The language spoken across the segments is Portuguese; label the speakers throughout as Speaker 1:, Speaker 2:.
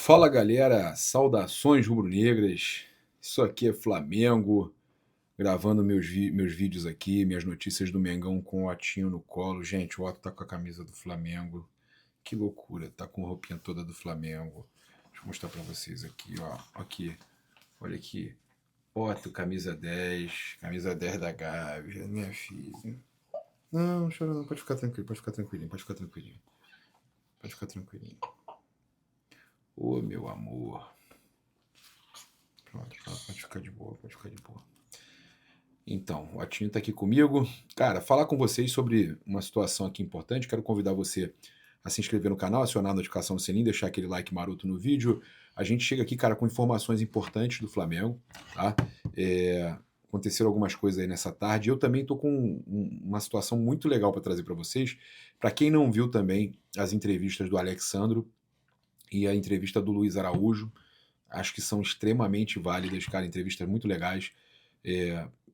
Speaker 1: Fala galera, saudações rubro-negras. Isso aqui é Flamengo, gravando meus vídeos aqui, minhas notícias do Mengão com o Otinho no colo. Gente, o Otto tá com a camisa do Flamengo. Que loucura, tá com a roupinha toda do Flamengo. Deixa eu mostrar pra vocês aqui, ó. Aqui, olha aqui. Otto, camisa 10 da Gávea, minha filha. Não chora não, pode ficar tranquilo, pode ficar tranquilinho, pode ficar tranquilinho. Pode ficar tranquilinho. Ô, meu amor. Pronto, pode ficar de boa, pode ficar de boa. Então, o Atinho está aqui comigo. Cara, falar com vocês sobre uma situação aqui importante. Quero convidar você a se inscrever no canal, acionar a notificação do sininho, deixar aquele like maroto no vídeo. A gente chega aqui, cara, com informações importantes do Flamengo, tá? Aconteceram algumas coisas aí nessa tarde. Eu também estou com uma situação muito legal para trazer para vocês. Para quem não viu também as entrevistas do Alexandro e a entrevista do Luiz Araújo, acho que são extremamente válidas, cara, entrevistas muito legais.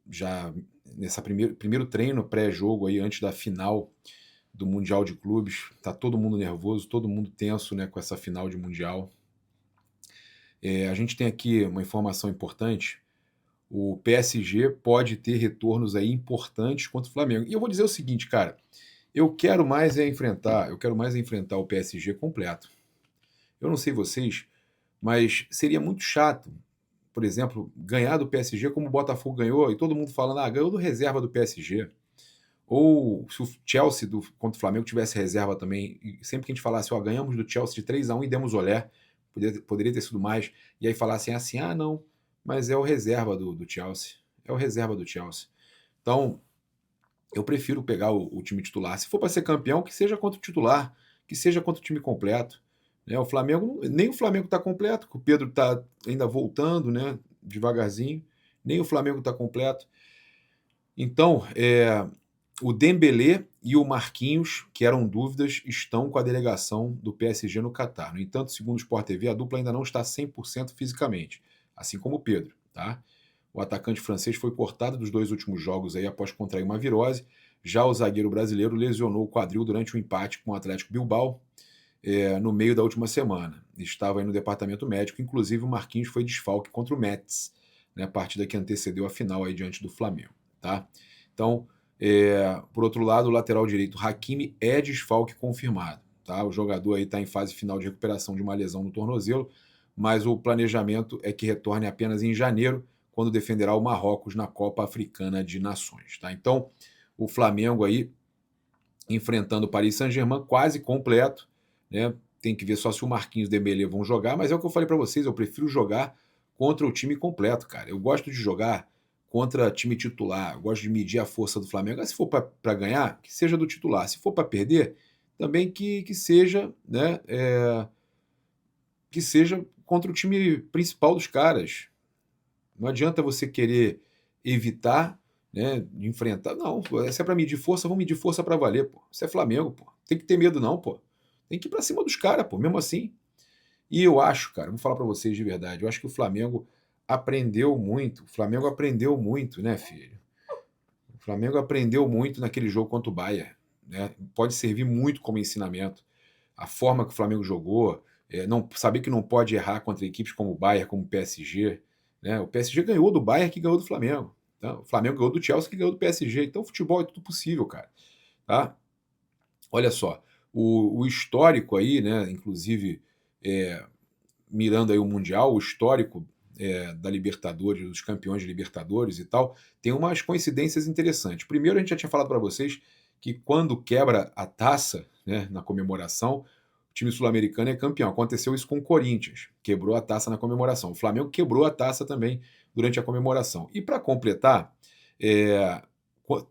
Speaker 1: Já nessa primeiro treino pré-jogo aí, antes da final do Mundial de Clubes, tá todo mundo nervoso, todo mundo tenso, né, com essa final de Mundial. A gente tem aqui uma informação importante: o PSG pode ter retornos aí importantes contra o Flamengo. E eu vou dizer o seguinte, cara, eu quero mais é enfrentar o PSG completo. Eu não sei vocês, mas seria muito chato, por exemplo, ganhar do PSG como o Botafogo ganhou, e todo mundo falando, ganhou do reserva do PSG. Ou se o Chelsea contra o Flamengo tivesse reserva também, e sempre que a gente falasse, ganhamos do Chelsea de 3-1 e demos olé, poderia ter sido mais, e aí falassem assim, não, mas é o reserva do Chelsea. É o reserva do Chelsea. Então, eu prefiro pegar o time titular. Se for para ser campeão, que seja contra o titular, que seja contra o time completo. Né? O Flamengo, nem o Flamengo está completo, o Pedro está ainda voltando, né, devagarzinho, nem o Flamengo está completo. Então, o Dembélé e o Marquinhos, que eram dúvidas, estão com a delegação do PSG no Catar. No entanto, segundo o Sport TV, a dupla ainda não está 100% fisicamente, assim como o Pedro. Tá? O atacante francês foi cortado dos 2 últimos jogos aí após contrair uma virose. Já o zagueiro brasileiro lesionou o quadril durante o empate com o Atlético Bilbao no meio da última semana. Estava aí no departamento médico, inclusive o Marquinhos foi desfalque contra o Metz, né, a partida que antecedeu a final aí diante do Flamengo. Tá? Então, por outro lado, o lateral direito Hakimi é desfalque confirmado. Tá? O jogador aí está em fase final de recuperação de uma lesão no tornozelo, mas o planejamento é que retorne apenas em janeiro, quando defenderá o Marrocos na Copa Africana de Nações. Tá? Então, o Flamengo aí enfrentando o Paris Saint-Germain quase completo, né? Tem que ver só se o Marquinhos e o Dembélé vão jogar, mas é o que eu falei para vocês, eu prefiro jogar contra o time completo, cara. Eu gosto de jogar contra time titular, eu gosto de medir a força do Flamengo. Se for para ganhar, que seja do titular. Se for para perder, também que seja, né, que seja contra o time principal dos caras. Não adianta você querer evitar, né, de enfrentar. Não, se é para medir força, vamos medir força para valer, pô. Isso é Flamengo, pô. Tem que ter medo não, pô. Tem que ir para cima dos caras, pô, mesmo assim. E eu acho, cara, vou falar para vocês de verdade, eu acho que o Flamengo aprendeu muito. O Flamengo aprendeu muito, né, filho? O Flamengo aprendeu muito naquele jogo contra o Bayern, né? Pode servir muito como ensinamento. A forma que o Flamengo jogou, não, saber que não pode errar contra equipes como o Bayern, como o PSG. Né? O PSG ganhou do Bayern que ganhou do Flamengo. Tá? O Flamengo ganhou do Chelsea que ganhou do PSG. Então, futebol é tudo possível, cara. Tá? Olha só, o histórico aí, né, inclusive mirando aí o Mundial, o histórico da Libertadores, dos campeões de Libertadores e tal, tem umas coincidências interessantes. Primeiro, a gente já tinha falado para vocês que quando quebra a taça, né, na comemoração, o time sul-americano é campeão. Aconteceu isso com o Corinthians, quebrou a taça na comemoração. O Flamengo quebrou a taça também durante a comemoração. E para completar,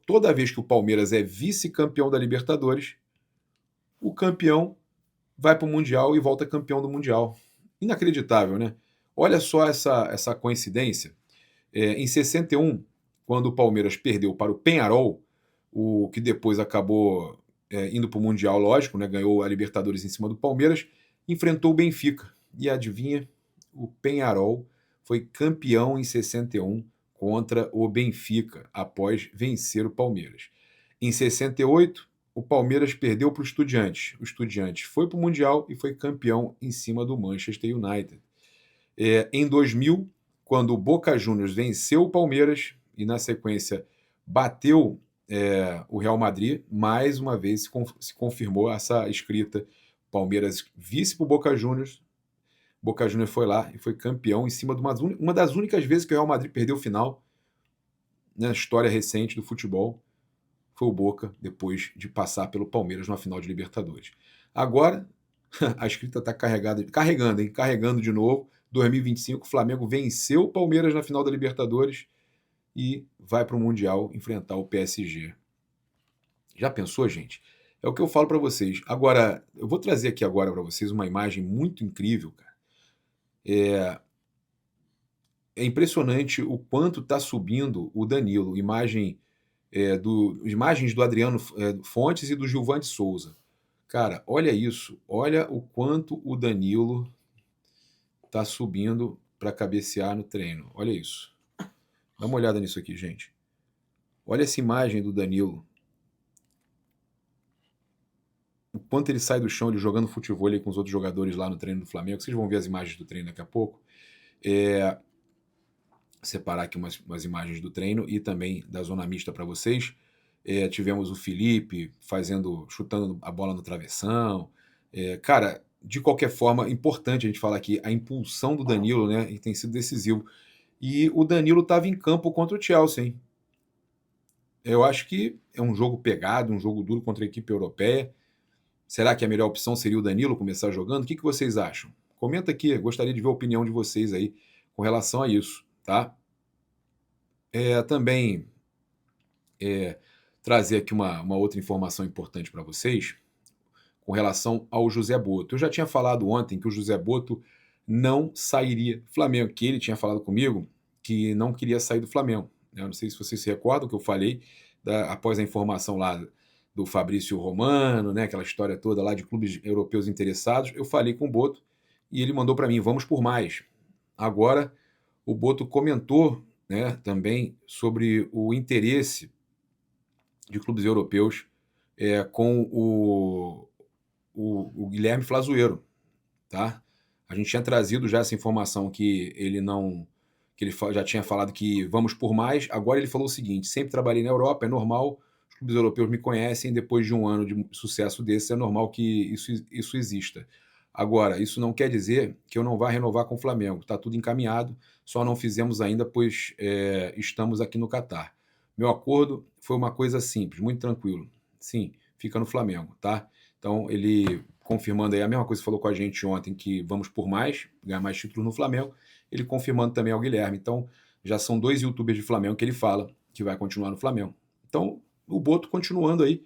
Speaker 1: toda vez que o Palmeiras é vice-campeão da Libertadores, o campeão vai para o Mundial e volta campeão do Mundial. Inacreditável, né? Olha só essa coincidência. Em 61, quando o Palmeiras perdeu para o Peñarol, o que depois acabou indo para o Mundial, lógico, né? Ganhou a Libertadores em cima do Palmeiras, enfrentou o Benfica. E adivinha? O Peñarol foi campeão em 61 contra o Benfica, após vencer o Palmeiras. Em 68, o Palmeiras perdeu para o Estudiantes. O Estudiantes foi para o Mundial e foi campeão em cima do Manchester United. Em 2000, quando o Boca Juniors venceu o Palmeiras e, na sequência, bateu o Real Madrid, mais uma vez se confirmou essa escrita. Palmeiras vice para o Boca Juniors. Boca Juniors foi lá e foi campeão em cima de uma das únicas vezes que o Real Madrid perdeu o final na história recente do futebol. Foi o Boca, depois de passar pelo Palmeiras na final de Libertadores. Agora, a escrita está carregando de novo. 2025, o Flamengo venceu o Palmeiras na final da Libertadores e vai para o Mundial enfrentar o PSG. Já pensou, gente? É o que eu falo para vocês. Agora, eu vou trazer aqui agora para vocês uma imagem muito incrível, cara. É impressionante o quanto está subindo o Danilo. Imagens do Adriano Fontes e do Gilvan de Souza. Cara, olha isso. Olha o quanto o Danilo está subindo para cabecear no treino. Olha isso. Dá uma olhada nisso aqui, gente. Olha essa imagem do Danilo. O quanto ele sai do chão, ele jogando futebol ali com os outros jogadores lá no treino do Flamengo. Vocês vão ver as imagens do treino daqui a pouco. Separar aqui umas imagens do treino e também da zona mista para vocês. Tivemos o Felipe chutando a bola no travessão. Cara, de qualquer forma, importante a gente falar aqui a impulsão do Danilo, né? E tem sido decisivo. E o Danilo estava em campo contra o Chelsea, hein? Eu acho que é um jogo pegado, um jogo duro contra a equipe europeia. Será que a melhor opção seria o Danilo começar jogando? O que vocês acham? Comenta aqui, gostaria de ver a opinião de vocês aí com relação a isso, tá? Também trazer aqui uma outra informação importante para vocês com relação ao José Boto. Eu já tinha falado ontem que o José Boto não sairia do Flamengo, que ele tinha falado comigo que não queria sair do Flamengo. Eu não sei se vocês se recordam que eu falei após a informação lá do Fabrício Romano, né, aquela história toda lá de clubes europeus interessados. Eu falei com o Boto e ele mandou para mim, vamos por mais. Agora, o Boto comentou, né, também sobre o interesse de clubes europeus com o Guilherme Flazueiro, tá? A gente tinha trazido já essa informação que ele já tinha falado que vamos por mais. Agora ele falou o seguinte: sempre trabalhei na Europa, é normal, os clubes europeus me conhecem, depois de um ano de sucesso desse, é normal que isso exista. Agora, isso não quer dizer que eu não vá renovar com o Flamengo. Está tudo encaminhado, só não fizemos ainda, pois estamos aqui no Catar. Meu acordo foi uma coisa simples, muito tranquilo. Sim, fica no Flamengo, tá? Então, ele confirmando aí a mesma coisa que falou com a gente ontem, que vamos por mais, ganhar mais títulos no Flamengo, ele confirmando também ao Guilherme. Então, já são 2 youtubers de Flamengo que ele fala que vai continuar no Flamengo. Então, o Boto continuando aí,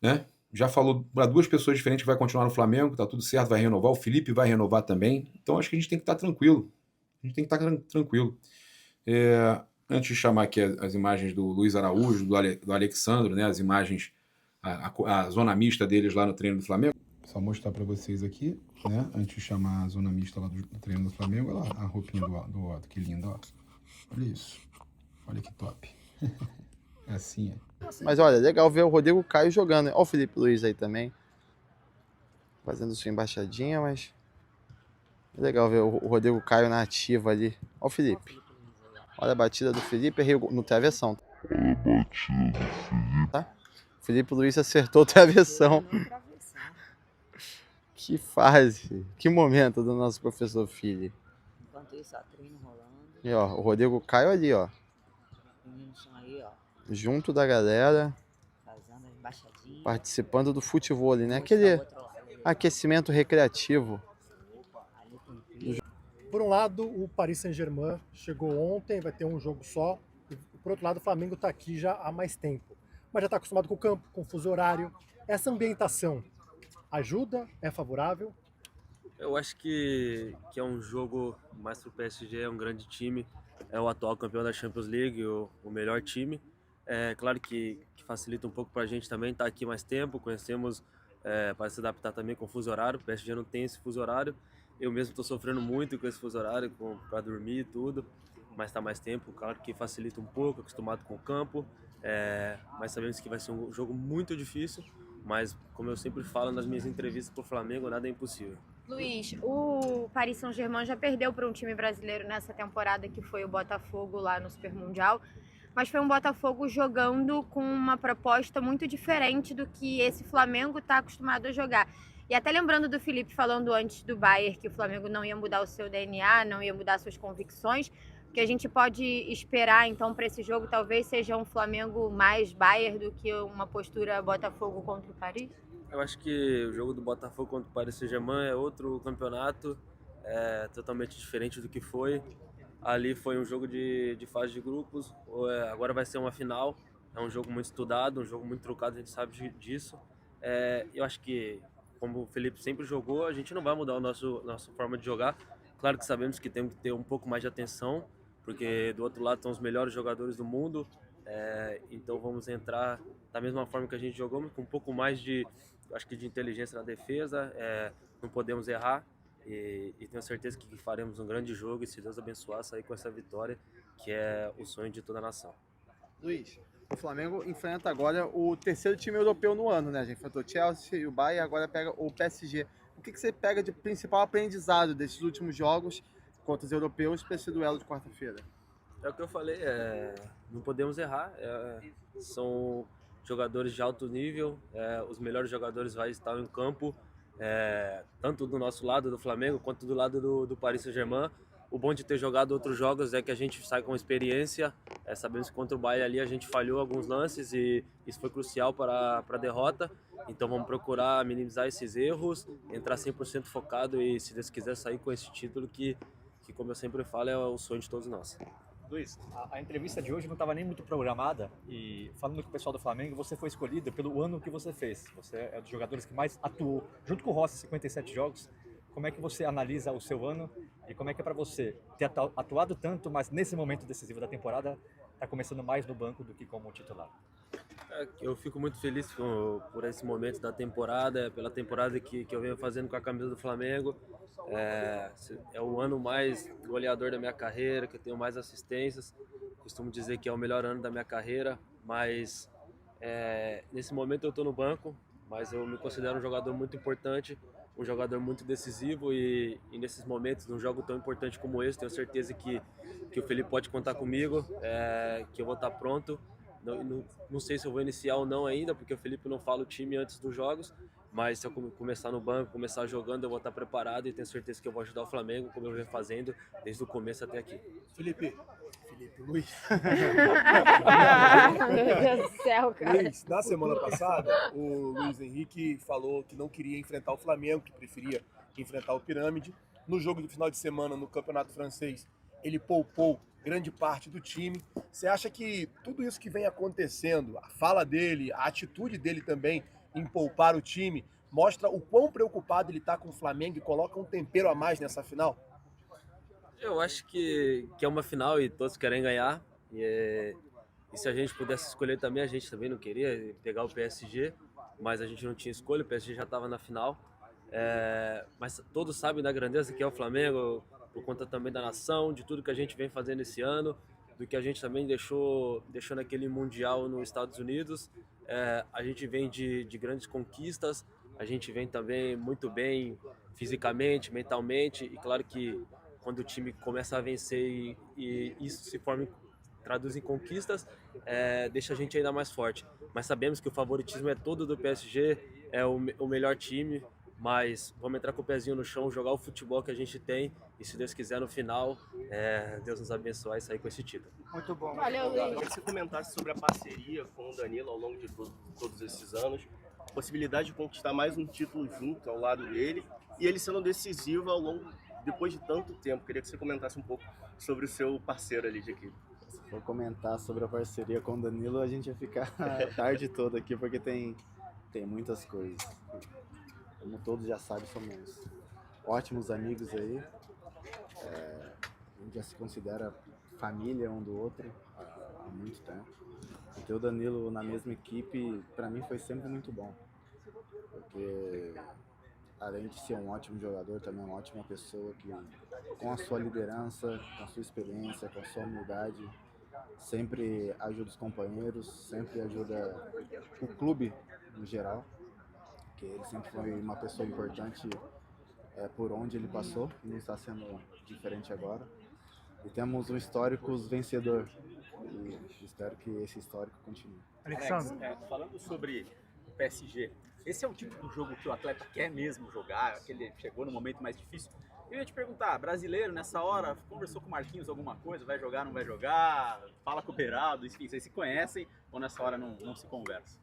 Speaker 1: né? Já falou para 2 pessoas diferentes que vai continuar no Flamengo, tá tudo certo, vai renovar. O Felipe vai renovar também. Então, acho que a gente tem que estar tranquilo. A gente tem que estar tranquilo. Antes de chamar aqui as imagens do Luiz Araújo, do Alexandre, né? As imagens, a zona mista deles lá no treino do Flamengo. Só mostrar para vocês aqui, né? Antes de chamar a zona mista lá do treino do Flamengo, olha lá a roupinha do Otto, que linda, ó. Olha isso. Olha que top. É assim,
Speaker 2: Mas olha, legal ver o Rodrigo Caio jogando. Olha o Felipe Luiz aí também. Fazendo sua embaixadinha, mas... É legal ver o Rodrigo Caio na ativa ali. Olha o Felipe. Olha a batida do Felipe no travessão. Olha a batida do Felipe. Tá? O Felipe Luiz acertou o travessão. Que fase. Que momento do nosso professor Fili.
Speaker 3: Enquanto isso, ó, treino rolando.
Speaker 2: E ó, o Rodrigo Caio ali, ó.
Speaker 3: Aí, ó.
Speaker 2: Junto da galera.
Speaker 3: Fazendo as embaixadinhas.
Speaker 2: Participando do futebol ali, né? Aquele aquecimento recreativo.
Speaker 4: Por um lado, o Paris Saint-Germain chegou ontem, vai ter um jogo só. E, por outro lado, o Flamengo está aqui já há mais tempo. Mas já está acostumado com o campo, com o fuso horário. Essa ambientação ajuda? É favorável?
Speaker 5: Eu acho que é um jogo mais pro PSG, é um grande time. É o atual campeão da Champions League, o melhor time. É claro que facilita um pouco para a gente também estar aqui mais tempo. Conhecemos para se adaptar também com o fuso horário. O PSG não tem esse fuso horário. Eu mesmo estou sofrendo muito com esse fuso horário, para dormir e tudo, mas está mais tempo, claro que facilita um pouco, acostumado com o campo. mas sabemos que vai ser um jogo muito difícil, mas como eu sempre falo nas minhas entrevistas pro Flamengo, nada é impossível.
Speaker 6: Luiz, o Paris Saint-Germain já perdeu para um time brasileiro nessa temporada, que foi o Botafogo lá no Super Mundial, mas foi um Botafogo jogando com uma proposta muito diferente do que esse Flamengo está acostumado a jogar. E até lembrando do Felipe falando antes do Bayern que o Flamengo não ia mudar o seu DNA, não ia mudar suas convicções, o que a gente pode esperar então para esse jogo talvez seja um Flamengo mais Bayern do que uma postura Botafogo contra o Paris?
Speaker 5: Eu acho que o jogo do Botafogo contra o Paris Saint-Germain é outro campeonato, totalmente diferente do que foi. Ali foi um jogo de fase de grupos, agora vai ser uma final. É um jogo muito estudado, um jogo muito trucado, a gente sabe disso. Eu acho que, como o Felipe sempre jogou, a gente não vai mudar nossa forma de jogar. Claro que sabemos que temos que ter um pouco mais de atenção, porque do outro lado estão os melhores jogadores do mundo. Então vamos entrar da mesma forma que a gente jogou, mas com um pouco mais de inteligência na defesa. Não podemos errar. E tenho certeza que faremos um grande jogo e, se Deus abençoar, sair com essa vitória, que é o sonho de toda a nação.
Speaker 2: Luiz, o Flamengo enfrenta agora o terceiro time europeu no ano, né? A gente enfrentou o Chelsea e o Bayern, agora pega o PSG. O que você pega de principal aprendizado desses últimos jogos contra os europeus para esse duelo de quarta-feira?
Speaker 5: É o que eu falei, não podemos errar. São jogadores de alto nível, os melhores jogadores vão estar em campo, tanto do nosso lado do Flamengo quanto do lado do Paris Saint-Germain. O bom de ter jogado outros jogos é que a gente sai com experiência. Sabemos que contra o Bayern ali a gente falhou alguns lances e isso foi crucial para a derrota. Então vamos procurar minimizar esses erros, entrar 100% focado e, se Deus quiser, sair com esse título que, como eu sempre falo, é o sonho de todos nós.
Speaker 7: Luiz, a entrevista de hoje não estava nem muito programada e, falando com o pessoal do Flamengo, você foi escolhido pelo ano que você fez. Você é um dos jogadores que mais atuou, junto com o Rossi, 57 jogos. Como é que você analisa o seu ano e como é que é para você ter atuado tanto, mas nesse momento decisivo da temporada, está começando mais no banco do que como titular?
Speaker 5: Eu fico muito feliz por esse momento da temporada, pela temporada que eu venho fazendo com a camisa do Flamengo. É o ano mais goleador da minha carreira, que eu tenho mais assistências. Costumo dizer que é o melhor ano da minha carreira, mas nesse momento eu estou no banco, mas eu me considero um jogador muito importante, um jogador muito decisivo e nesses momentos, num jogo tão importante como esse, tenho certeza que o Felipe pode contar comigo, que eu vou estar pronto. Não sei se eu vou iniciar ou não ainda, porque o Felipe não fala o time antes dos jogos, mas se eu começar no banco, começar jogando, eu vou estar preparado e tenho certeza que eu vou ajudar o Flamengo, como eu venho fazendo desde o começo até aqui.
Speaker 8: Luiz.
Speaker 6: Meu Deus do céu, cara.
Speaker 8: Luiz, na semana passada, o Luiz Henrique falou que não queria enfrentar o Flamengo, que preferia enfrentar o Pirâmide. No jogo do final de semana, no Campeonato Francês, ele poupou grande parte do time. Você acha que tudo isso que vem acontecendo, a fala dele, a atitude dele também em poupar o time, mostra o quão preocupado ele está com o Flamengo e coloca um tempero a mais nessa final?
Speaker 5: Eu acho que é uma final e todos querem ganhar. E se a gente pudesse escolher também, a gente também não queria pegar o PSG, mas a gente não tinha escolha, o PSG já estava na final. Mas todos sabem da grandeza que é o Flamengo, por conta também da nação, de tudo que a gente vem fazendo esse ano, do que a gente também deixou naquele Mundial nos Estados Unidos. A gente vem de grandes conquistas, a gente vem também muito bem fisicamente, mentalmente, e claro que quando o time começa a vencer e isso traduz em conquistas, deixa a gente ainda mais forte. Mas sabemos que o favoritismo é todo do PSG, é o melhor time, mas vamos entrar com o pezinho no chão, jogar o futebol que a gente tem e, se Deus quiser, no final, Deus nos abençoar e sair com esse título.
Speaker 9: Muito bom.
Speaker 6: Valeu, Luiz.
Speaker 9: Eu queria que você comentasse sobre a parceria com o Danilo ao longo de todos esses anos, a possibilidade de conquistar mais um título junto ao lado dele e ele sendo decisivo depois de tanto tempo. Queria que você comentasse um pouco sobre o seu parceiro ali de equipe.
Speaker 2: Se for comentar sobre a parceria com o Danilo, a gente vai ficar a tarde toda aqui, porque tem muitas coisas. Como todos já sabem, somos ótimos amigos aí. A gente já se considera família um do outro há muito tempo. E ter o Danilo na mesma equipe, para mim, foi sempre muito bom. Porque, além de ser um ótimo jogador, também é uma ótima pessoa que, com a sua liderança, com a sua experiência, com a sua humildade, sempre ajuda os companheiros, sempre ajuda o clube no geral, que ele sempre foi uma pessoa importante por onde ele passou, e não está sendo diferente agora. E temos um histórico vencedor, e espero que esse histórico continue.
Speaker 7: Alex, falando sobre o PSG, esse é o tipo de jogo que o atleta quer mesmo jogar, que ele chegou no momento mais difícil. Eu ia te perguntar, brasileiro nessa hora, conversou com o Marquinhos alguma coisa? Vai jogar, não vai jogar? Fala com o Beraldo, enfim, vocês se conhecem ou nessa hora não se conversa?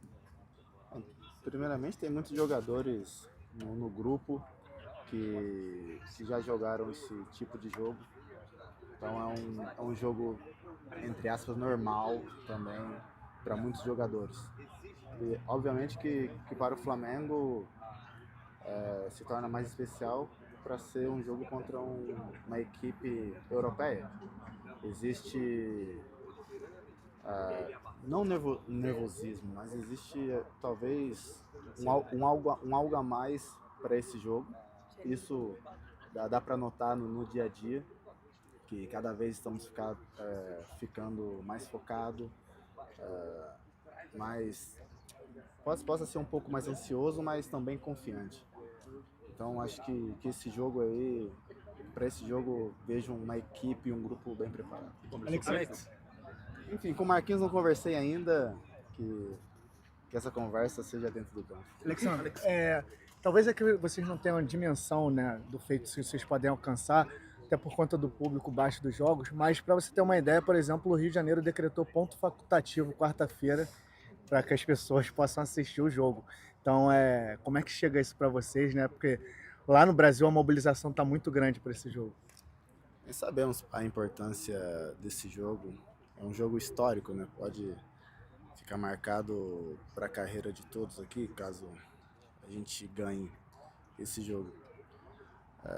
Speaker 2: Primeiramente, tem muitos jogadores no grupo que já jogaram esse tipo de jogo. Então é um jogo, entre aspas, normal também para muitos jogadores. E obviamente que para o Flamengo se torna mais especial para ser um jogo contra uma equipe europeia. Existe não nervosismo, mas existe talvez um algo a mais para esse jogo. Isso dá para notar no dia a dia, que cada vez estamos ficando mais focados, possa ser um pouco mais ansioso, mas também confiante. Então acho que esse jogo aí, para esse jogo, vejo uma equipe e um grupo bem preparado.
Speaker 7: Alex.
Speaker 2: Enfim, com o Marquinhos não conversei ainda, que essa conversa seja dentro do campo.
Speaker 10: Alexandre, talvez é que vocês não tenham a dimensão, né, do feito que vocês podem alcançar, até por conta do público baixo dos jogos, mas para você ter uma ideia, por exemplo, o Rio de Janeiro decretou ponto facultativo quarta-feira para que as pessoas possam assistir o jogo. Então, como é que chega isso para vocês, né? Porque lá no Brasil a mobilização está muito grande para esse jogo.
Speaker 2: Nós sabemos a importância desse jogo. É um jogo histórico, né? Pode ficar marcado para a carreira de todos aqui, caso a gente ganhe esse jogo.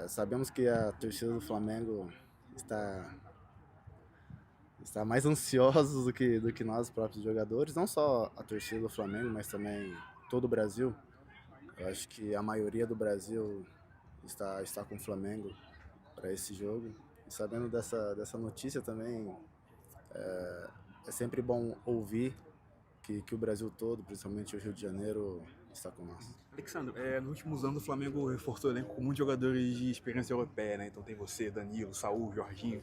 Speaker 2: Sabemos que a torcida do Flamengo está mais ansiosa do que nós, próprios jogadores. Não só a torcida do Flamengo, mas também todo o Brasil. Eu acho que a maioria do Brasil está com o Flamengo para esse jogo. E sabendo dessa notícia também, é sempre bom ouvir que o Brasil todo, principalmente o Rio de Janeiro, está com nós.
Speaker 11: Alexandre, nos últimos anos o Flamengo reforçou o elenco com muitos jogadores de experiência europeia, né? Então tem você, Danilo, Saúl, Jorginho.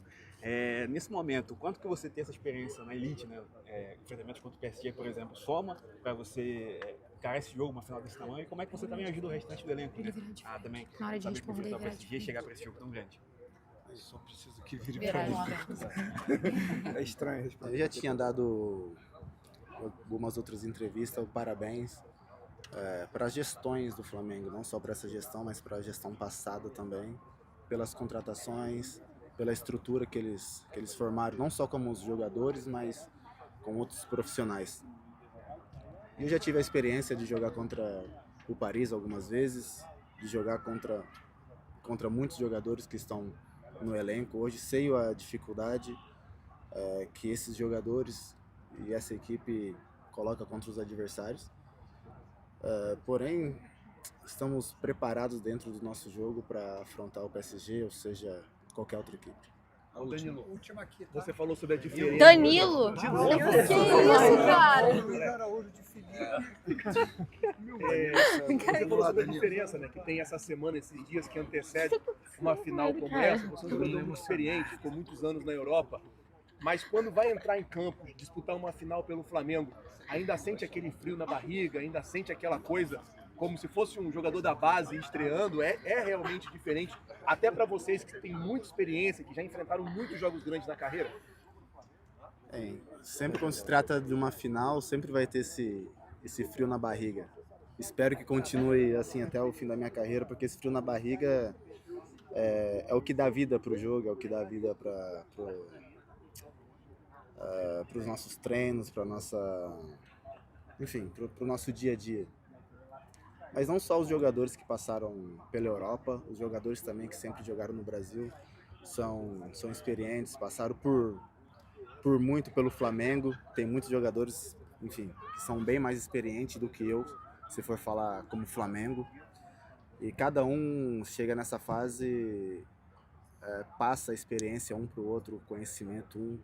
Speaker 11: Nesse momento, quanto que você tem essa experiência na elite, né? Enfrentamentos contra o PSG, por exemplo, soma para você encarar esse jogo, uma final desse tamanho, e como é que você também ajuda o restante do elenco, né? Também
Speaker 6: Na hora de
Speaker 11: saber que
Speaker 6: responder,
Speaker 11: enfrentar o PSG e chegar para esse jogo tão grande.
Speaker 1: Eu só preciso que vire para mim. É estranho responder.
Speaker 2: Eu já tinha dado algumas outras entrevistas, parabéns para as gestões do Flamengo, não só para essa gestão, mas para a gestão passada também, pelas contratações, pela estrutura que eles formaram, não só como os jogadores, mas com outros profissionais. Eu já tive a experiência de jogar contra o Paris algumas vezes, de jogar contra muitos jogadores que estão no elenco. Hoje sei a dificuldade que esses jogadores e essa equipe coloca contra os adversários. Porém, estamos preparados dentro do nosso jogo para afrontar o PSG, ou seja, qualquer outra equipe.
Speaker 8: Danilo, você falou sobre a diferença.
Speaker 6: Danilo? Que isso, cara?
Speaker 8: Você falou sobre a diferença, né, que tem essa semana, esses dias que antecede uma final como essa. Você é um jogador muito experiente, ficou muitos anos na Europa. Mas quando vai entrar em campo, disputar uma final pelo Flamengo, ainda sente aquele frio na barriga, ainda sente aquela coisa como se fosse um jogador da base estreando, é realmente diferente, até para vocês que têm muita experiência, que já enfrentaram muitos jogos grandes na carreira?
Speaker 2: Sempre quando se trata de uma final, sempre vai ter esse frio na barriga. Espero que continue assim até o fim da minha carreira, porque esse frio na barriga é o que dá vida para o jogo, é o que dá vida para os nossos treinos, para o nosso dia a dia. Mas não só os jogadores que passaram pela Europa, os jogadores também que sempre jogaram no Brasil são experientes, passaram por muito pelo Flamengo. Tem muitos jogadores, enfim, que são bem mais experientes do que eu, se for falar como Flamengo. E cada um chega nessa passa a experiência um para o outro, o conhecimento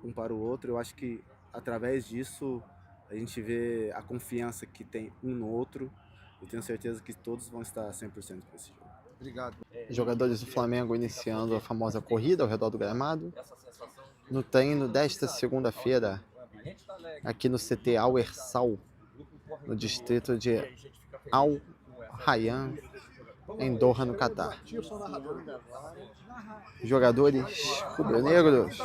Speaker 12: um para o outro. Eu acho que através disso a gente vê a confiança que tem um no outro. Eu tenho certeza que todos vão estar 100% para esse jogo.
Speaker 2: Obrigado. Jogadores do Flamengo iniciando a famosa corrida ao redor do gramado. No treino desta segunda-feira, aqui no CT Al Hersal, no distrito de Al Rayyan, em Doha, no Catar. Jogadores rubro-negros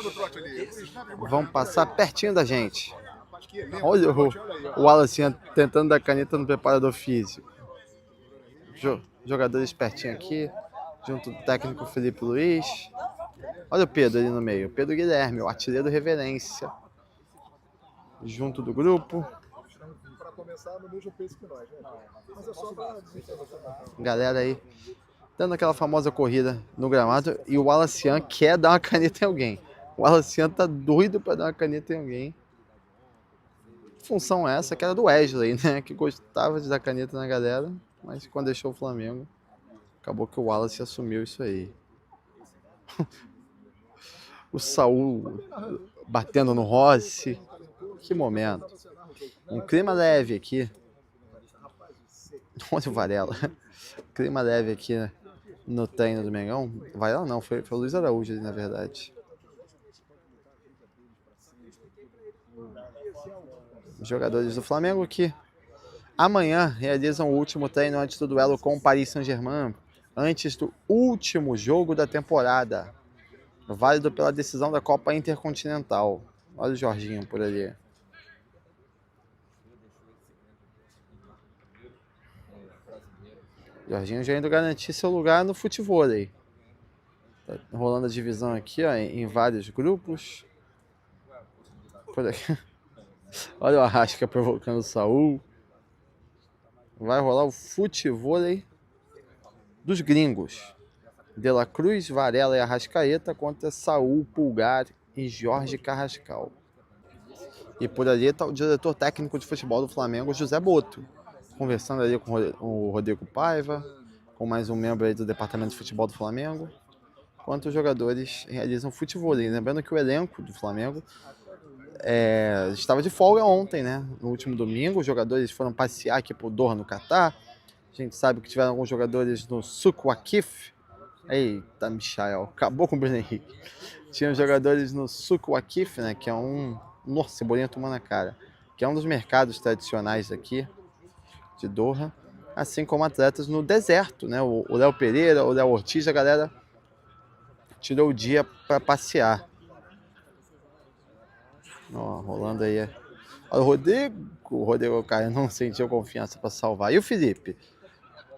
Speaker 2: vão passar pertinho da gente. Olha o Wallace tentando dar caneta no preparador físico. Jogadores pertinho aqui, junto do técnico Felipe Luiz. Olha o Pedro ali no meio, Pedro Guilherme, o artilheiro reverência. Junto do grupo. Galera aí, dando aquela famosa corrida no gramado. E o Wallace quer dar uma caneta em alguém. O Wallace tá doido para dar uma caneta em alguém. Função essa que era do Wesley, né? Que gostava de dar caneta na galera. Mas quando deixou o Flamengo, acabou que o Wallace assumiu isso aí. O Saul batendo no Rossi. Que momento. Um clima leve aqui. Olha o Varela. Clima leve aqui no treino do Mengão. Varela não, foi o Luiz Araújo ali, na verdade. Os jogadores do Flamengo que amanhã realizam o último treino antes do duelo com o Paris Saint-Germain, antes do último jogo da temporada, válido pela decisão da Copa Intercontinental. Olha o Jorginho por ali. Jorginho já indo garantir seu lugar no futevôlei. Tá rolando a divisão aqui, ó, em vários grupos. Por aqui. Olha o Arrasca provocando o Saul. Vai rolar o futevôlei dos gringos. De La Cruz, Varela e Arrascaeta contra Saul, Pulgar e Jorge Carrascal. E por ali está o diretor técnico de futebol do Flamengo, José Boto, conversando ali com o Rodrigo Paiva, com mais um membro aí do departamento de futebol do Flamengo, enquanto os jogadores realizam futevôlei. Lembrando que o elenco do Flamengo estava de folga ontem, né? No último domingo, os jogadores foram passear aqui por Doha, no Catar. A gente sabe que tiveram alguns jogadores no Souk Waqif. Eita, Michael, acabou com o Bruno Henrique. Tinham jogadores no Souk Waqif, né? Que é nossa, cebolinha tomando a cara. Que é um dos mercados tradicionais aqui de Doha. Assim como atletas no deserto, né? O Léo Pereira, o Léo Ortiz, a galera tirou o dia para passear. Ó, rolando aí. Olha o Rodrigo Caio não sentiu confiança para salvar. E o Felipe?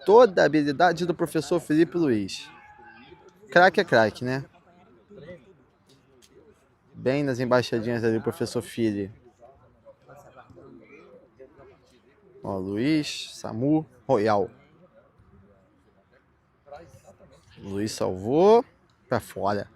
Speaker 2: Toda a habilidade do professor Felipe Luiz. Craque é craque, né? Bem nas embaixadinhas ali, o professor Fili. Ó, Luiz, Samu, Royal. Luiz salvou. Pra fora.